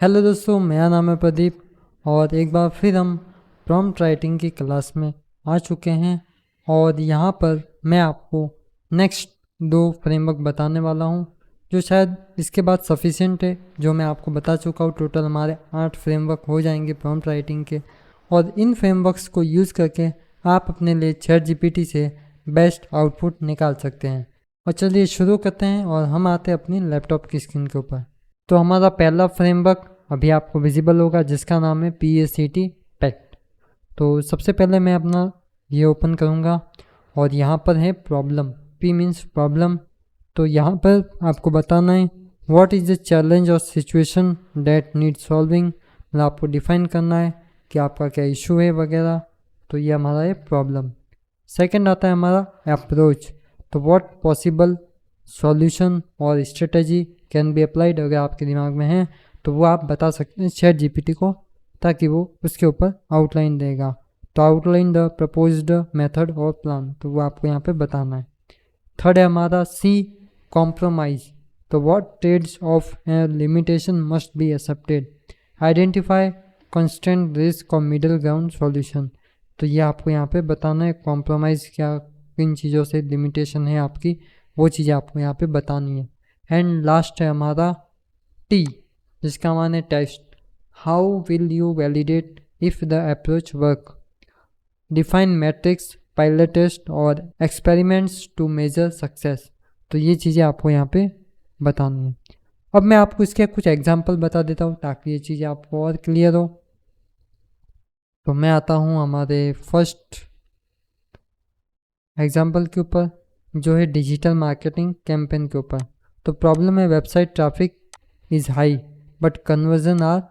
Hello दोस्तों, मेरा नाम है प्रदीप और एक बार फिर हम प्रॉम्प्ट राइटिंग की क्लास में आ चुके हैं। और यहाँ पर मैं आपको नेक्स्ट 2 फ्रेमवर्क बताने वाला हूँ जो शायद इसके बाद सफिशिएंट है। जो मैं आपको बता चुका हूँ, टोटल हमारे 8 फ्रेमवर्क हो जाएंगे प्रॉम्प्ट राइटिंग के। और इन फ्रेमवर्क्स को यूज़ करके आप अपने लिए ChatGPT से बेस्ट आउटपुट निकाल सकते हैं। और चलिए शुरू करते हैं और हम आते हैं अपनी लैपटॉप की स्क्रीन के ऊपर। तो हमारा पहला फ्रेमवर्क अभी आपको विजिबल होगा जिसका नाम है PACT पैक्ट। तो सबसे पहले मैं अपना ये ओपन करूँगा और यहाँ पर है प्रॉब्लम। P means problem. तो यहाँ पर आपको बताना है व्हाट इज़ द चैलेंज और सिचुएशन दैट नीड सॉल्विंग। मतलब आपको डिफाइन करना है कि आपका क्या इशू है वगैरह। तो ये हमारा है प्रॉब्लम। सेकंड आता है हमारा अप्रोच। तो व्हाट पॉसिबल सॉल्यूशन और स्ट्रेटजी कैन बी अप्लाइड। अगर आपके दिमाग में है तो वो आप बता सकते हैं ChatGPT को, ताकि वो उसके ऊपर आउटलाइन देगा। तो आउटलाइन द प्रपोज्ड मेथड और प्लान, तो वो आपको यहाँ पे बताना है। थर्ड है हमारा C कॉम्प्रोमाइज। तो what trades off limitation must be accepted. Identify constant risk और मिडिल ग्राउंड सॉल्यूशन। तो ये आपको यहाँ पे बताना है कॉम्प्रोमाइज़ क्या, किन चीज़ों से लिमिटेशन है आपकी, वो चीज़ें आपको यहाँ पे बतानी है। एंड लास्ट है हमारा T, जिसका मान है test. How will you validate if the approach work. Define metrics, pilot test और एक्सपेरिमेंट्स टू मेजर सक्सेस। तो ये चीज़ें आपको यहाँ पे बतानी है। अब मैं आपको इसके कुछ एग्जांपल बता देता हूँ ताकि ये चीज़ें आपको और क्लियर हो। तो मैं आता हूँ हमारे फर्स्ट एग्जांपल के ऊपर, जो है डिजिटल मार्केटिंग कैंपेन के ऊपर। तो प्रॉब्लम है website traffic is high but conversion are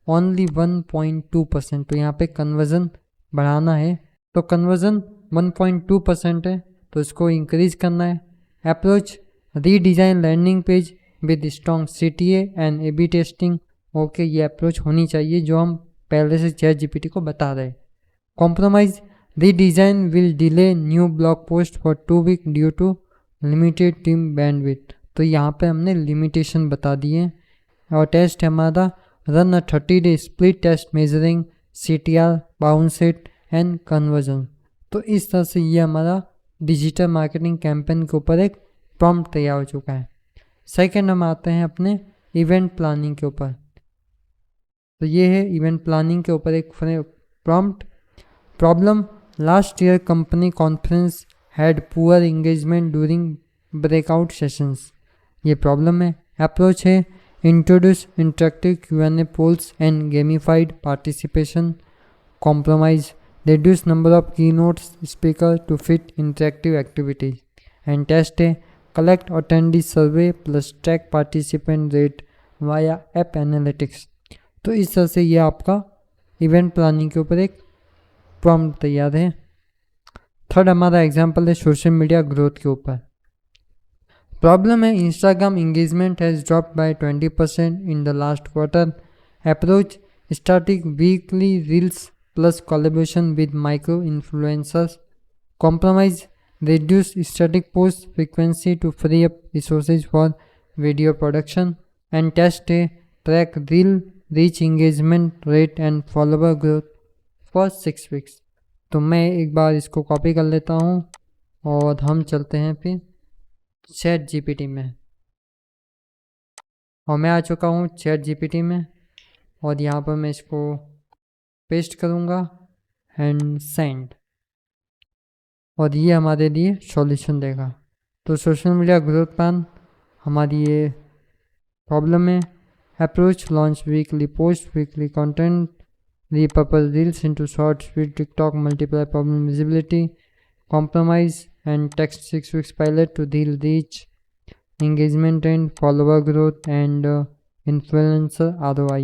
only 1.2%। तो यहाँ पे कन्वर्जन बढ़ाना है। तो कन्वर्जन 1.2% है, तो इसको इंक्रीज करना है। Approach redesign landing page with strong CTA and AB testing. Okay, ये अप्रोच होनी चाहिए जो हम पहले से ChatGPT को बता रहे हैं। Compromise redesign will delay new blog post for 2 week due to limited team bandwidth. तो यहाँ पे हमने लिमिटेशन बता दिए। और टेस्ट है हमारा run a 30-day split test measuring CTR, bounce rate and conversion. तो इस तरह से ये हमारा डिजिटल मार्केटिंग कैंपेन के ऊपर एक प्रॉम्प्ट तैयार हो चुका है। सेकंड हम आते हैं अपने इवेंट प्लानिंग के ऊपर। तो ये है इवेंट प्लानिंग के ऊपर एक prompt. Problem last year company conference had poor engagement during breakout sessions. ये प्रॉब्लम है। अप्रोच है introduce interactive Q&A polls and gamified participation. Compromise reduce number of keynote speaker to fit interactive activities. And test है collect attendee survey plus track participant rate via app analytics। तो इस तरह से ये आपका event planning के ऊपर एक प्रॉम्प्ट तैयार है। थर्ड हमारा एग्जांपल है सोशल मीडिया ग्रोथ के ऊपर। प्रॉब्लम है Instagram engagement has dropped by 20% in the last quarter. Approach starting weekly reels plus collaboration with micro influencers. Compromise reduce static post frequency to free up resources for video production. And test a track reel reach engagement rate and follower growth for 6 weeks। तो मैं एक बार इसको copy कर लेता हूँ और हम चलते हैं फिर ChatGPT में। और मैं आ चुका हूँ ChatGPT में और यहाँ पर मैं इसको पेस्ट करूँगा एंड सेंड, और ये हमारे लिए सॉल्यूशन देगा। तो सोशल मीडिया ग्रोथ प्लान हमारी ये प्रॉब्लम है। Approach launch weekly post weekly content repurpose reels into shorts with TikTok multiply problem visibility. Compromise and text 6 weeks pilot to reel reach engagement and follower growth and influencer ROI.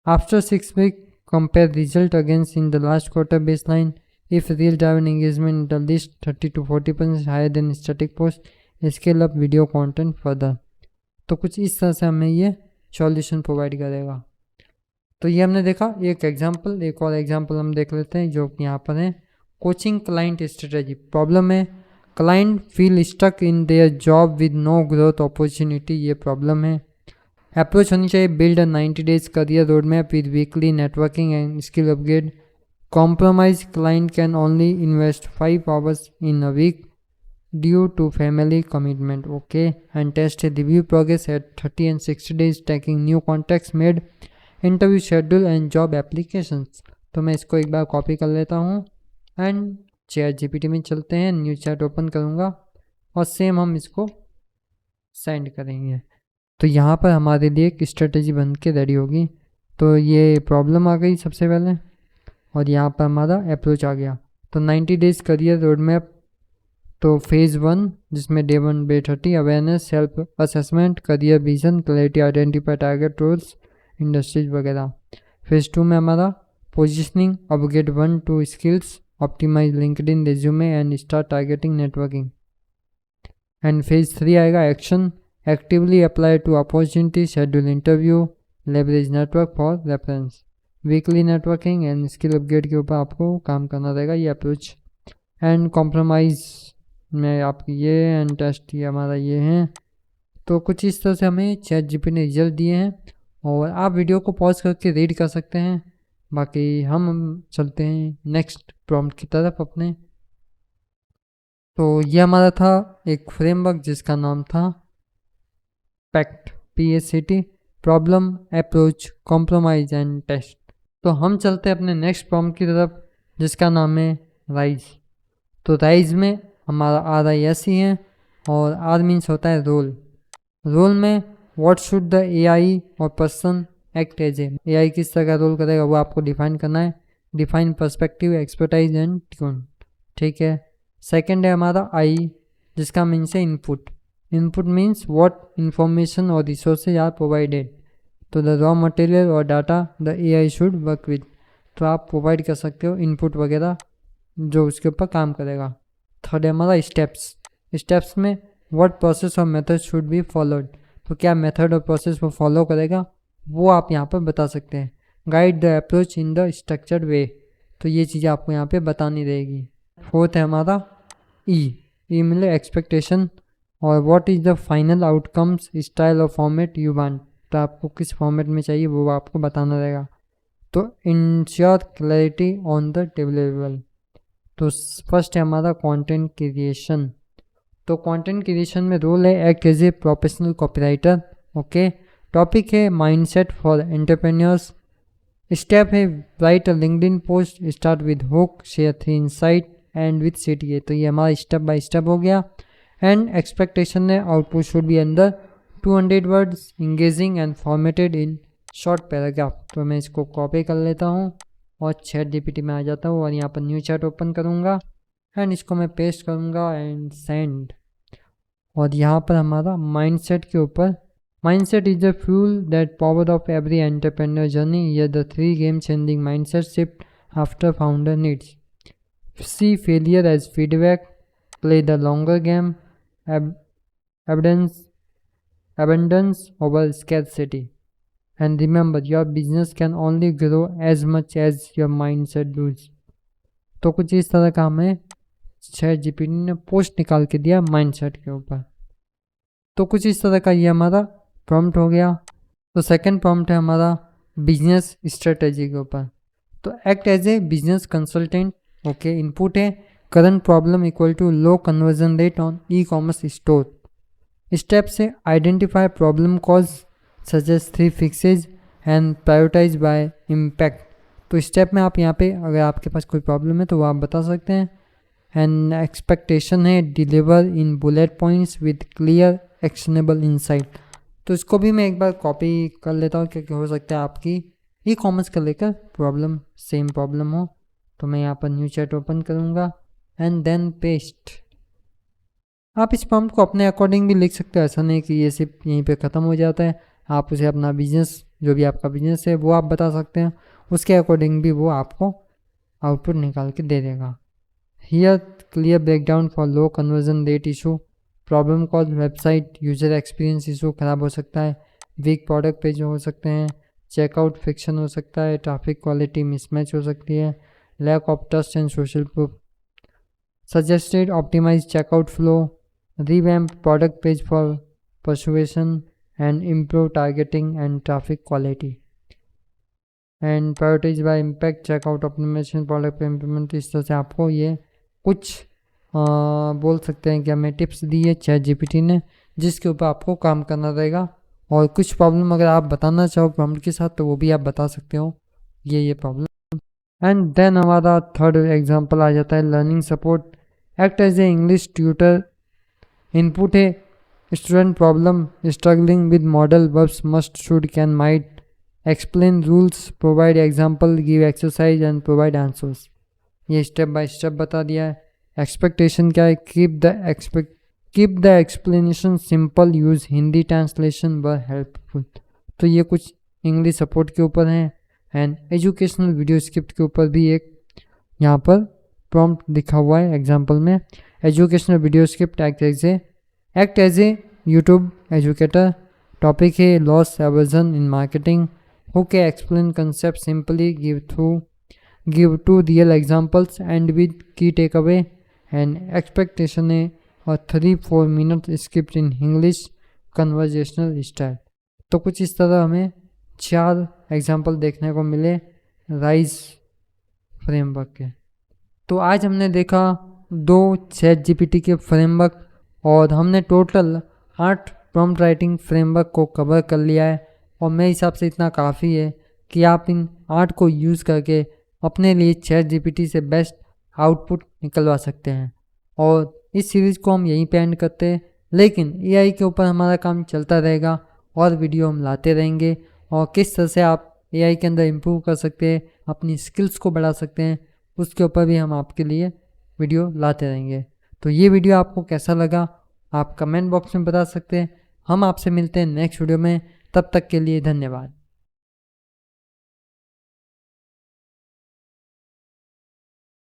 After 6 weeks, compare result against in the last quarter baseline. If real driven engagement at least 30 to 40% higher than static post, scale up video content further। तो कुछ इस तरह से हमें ये solution provide करेगा। तो ये हमने देखा एक एग्जांपल। एक और एग्जांपल हम देख लेते हैं जो यहाँ पर है कोचिंग क्लाइंट स्ट्रेटजी। प्रॉब्लम है client feel stuck in their job with no growth opportunity. ये प्रॉब्लम है। अप्रोच होनी चाहिए build a 90 days career road map with weekly networking and skill upgrade. Compromise client can only invest 5 hours in a week due to family commitment. Okay, and test review progress at 30 and 60 days taking new contacts made, interview schedule and job applications. तो मैं इसको एक बार copy कर लेता हूँ and ChatGPT में चलते हैं, न्यू चैट ओपन करूँगा और सेम हम इसको सेंड करेंगे. तो यहाँ पर हमारे लिए एक स्ट्रेटजी बन के रेडी होगी. तो ये प्रॉब्लम आ गई सबसे पहले और यहाँ पर हमारा अप्रोच आ गया. तो 90 days करियर रोड मैप. तो फेज़ 1 जिसमें Day 1 Day 30 awareness, self assessment, career vision, clarity, identify target roles, industries वगैरह. फेज़ 2 में हमारा positioning, upgrade 1 2 skills, optimize LinkedIn resume and start targeting networking. And phase 3 आएगा action, actively apply to opportunity, schedule interview, leverage network for reference, weekly networking and skill upgrade के ऊपर आपको काम करना रहेगा. ये अप्रोच. एंड कॉम्प्रोमाइज़ में आपकी ये एंड टेस्ट ये हमारा ये है. तो कुछ इस तरह से हमें ChatGPT ने रिजल्ट दिए हैं और आप वीडियो को पॉज करके रीड कर सकते हैं. बाकी हम चलते हैं नेक्स्ट प्रॉम्प्ट की तरफ अपने. तो ये हमारा था एक फ्रेमवर्क जिसका नाम था pact, PACT, problem, approach, compromise and test. तो हम चलते हैं अपने नेक्स्ट प्रॉम्प्ट की तरफ जिसका नाम है राइज. तो राइज में हमारा RIS ही है और R मीन्स होता है रोल. रोल में व्हाट शुड द AI और person act as a. AI किस तरह का रोल करेगा वो आपको डिफाइन करना है. Define perspective, expertise and tune. ठीक है. सेकंड है हमारा I जिसका मीन्स है input. Input means what information और रिसोर्सेज आर प्रोवाइडेड. तो द रॉ मटेरियल और data the AI should work with. तो आप प्रोवाइड कर सकते हो इनपुट वगैरह जो उसके ऊपर काम करेगा. थर्ड है हमारा स्टेप्स. स्टेप्स में व्हाट प्रोसेस और मेथड शुड बी फॉलोड. तो क्या मेथड और प्रोसेस वो फॉलो करेगा वो आप यहाँ पर बता सकते हैं. Guide the approach in the structured way. तो ये चीज़ें आपको यहाँ पे बतानी रहेगी. फोर्थ है हमारा ई मतलब एक्सपेक्टेशन और what is the final outcomes, style और फॉर्मेट यू वांट. तो आपको किस फॉर्मेट में चाहिए वो आपको बताना रहेगा. तो ensure clarity on the deliverable. तो फर्स्ट है हमारा कंटेंट क्रिएशन. तो कंटेंट क्रिएशन में रोल है act as a professional copywriter. Okay. Topic है माइंडसेट फॉर एंटरप्रेन्योर्स. स्टेप है write a LinkedIn post, start with hook, share 3 insight and with CTA. तो ये हमारा स्टेप बाय स्टेप हो गया. एंड एक्सपेक्टेशन है output should be under 200 words, engaging and formatted in short paragraph. तो मैं इसको कॉपी कर लेता हूँ और ChatGPT में आ जाता हूँ और यहाँ पर न्यू चैट ओपन करूँगा एंड इसको मैं पेस्ट करूँगा एंड सेंड. और यहाँ पर हमारा माइंडसेट के ऊपर, mindset is the fuel that power of every entrepreneur journey. ये the 3 game changing mindset shift after founder needs. See failure as feedback, play the longer game, abundance over scarcity. And remember, your business can only grow as much as your mindset does. तो कुछ इस तरह का हमें ChatGPT ने post निकाल के दिया माइंडसेट के ऊपर. तो कुछ इस तरह का ये हमारा प्रॉम्प्ट हो गया. तो सेकंड प्रॉम्प्ट है हमारा बिजनेस स्ट्रेटेजी के ऊपर. तो act as a business consultant. Okay. Input है current problem equal to low conversion rate on ecommerce store. Step से identify problem cause, suggest 3 fixes and prioritise by impact. तो step में आप यहाँ पे अगर आपके पास कोई प्रॉब्लम है तो वो आप बता सकते हैं. एंड एक्सपेक्टेशन है deliver in bullet points with clear actionable insight. तो इसको भी मैं एक बार कॉपी कर लेता हूँ क्योंकि हो सकता है आपकी ई-कॉमर्स का लेकर प्रॉब्लम सेम प्रॉब्लम हो. तो मैं यहाँ पर न्यू चैट ओपन करूँगा एंड देन पेस्ट. आप इस प्रॉम्प्ट को अपने अकॉर्डिंग भी लिख सकते हो. ऐसा नहीं कि ये सिर्फ यहीं पे ख़त्म हो जाता है. आप उसे अपना बिजनेस, जो भी आपका बिजनेस है वो आप बता सकते हैं. उसके अकॉर्डिंग भी वो आपको आउटपुट निकाल के दे देगा. Here clear breakdown for low conversion rate issue, problem cause website user experience issue ख़राब हो सकता है, वीक प्रोडक्ट पेज हो सकते हैं, चेकआउट फ्रिक्शन हो सकता है, ट्रैफिक क्वालिटी मिसमैच हो सकती है, lack of trust and social proof. Suggested optimize checkout flow, revamp product page for persuasion, and improve targeting and traffic quality and prioritize by impact, checkout optimization, product improvement। इस तरह से आपको ये कुछ बोल सकते हैं कि हमें टिप्स दी है ChatGPT ने, जिसके ऊपर आपको काम करना रहेगा। और कुछ प्रॉब्लम अगर आप बताना चाहो प्रॉम्प्ट के साथ तो वो भी आप बता सकते हो ये प्रॉब्लम। एंड देन हमारा थर्ड एग्जांपल आ जाता है learning support. Act as a English tutor, input है student problem struggling with modal verbs must should can might, explain rules, provide example, give exercise and provide answers. ये step by step बता दिया है। Expectation क्या है, keep the explanation simple, use Hindi translation व helpful. तो ये कुछ इंग्लिश सपोर्ट के ऊपर हैं। एंड एजुकेशनल वीडियो स्क्रिप्ट के ऊपर भी एक यहाँ पर प्रॉम्प्ट दिखा हुआ है एग्जाम्पल में। Educational video script act as a YouTube educator, topic है loss aversion in marketing, hook explain concept simply, give two real examples and with key takeaway. And expectation है और 3-4 minute script in English conversational style. तो कुछ इस तरह हमें 4 example देखने को मिले राइज फ्रेमवर्क के। तो आज हमने देखा 2 ChatGPT के फ्रेमवर्क और हमने टोटल 8 प्रॉम्प्ट राइटिंग फ्रेमवर्क को कवर कर लिया है। और मेरे हिसाब से इतना काफ़ी है कि आप इन 8 को यूज़ करके अपने लिए ChatGPT से बेस्ट आउटपुट निकलवा सकते हैं। और इस सीरीज़ को हम यहीं पे एंड करते हैं, लेकिन AI के ऊपर हमारा काम चलता रहेगा और वीडियो हम लाते रहेंगे। और किस तरह से आप AI के अंदर इम्प्रूव कर सकते हैं, अपनी स्किल्स को बढ़ा सकते हैं, उसके ऊपर भी हम आपके लिए वीडियो लाते रहेंगे। तो ये वीडियो आपको कैसा लगा आप कमेंट बॉक्स में बता सकते हैं। हम आपसे मिलते हैं नेक्स्ट वीडियो में, तब तक के लिए धन्यवाद।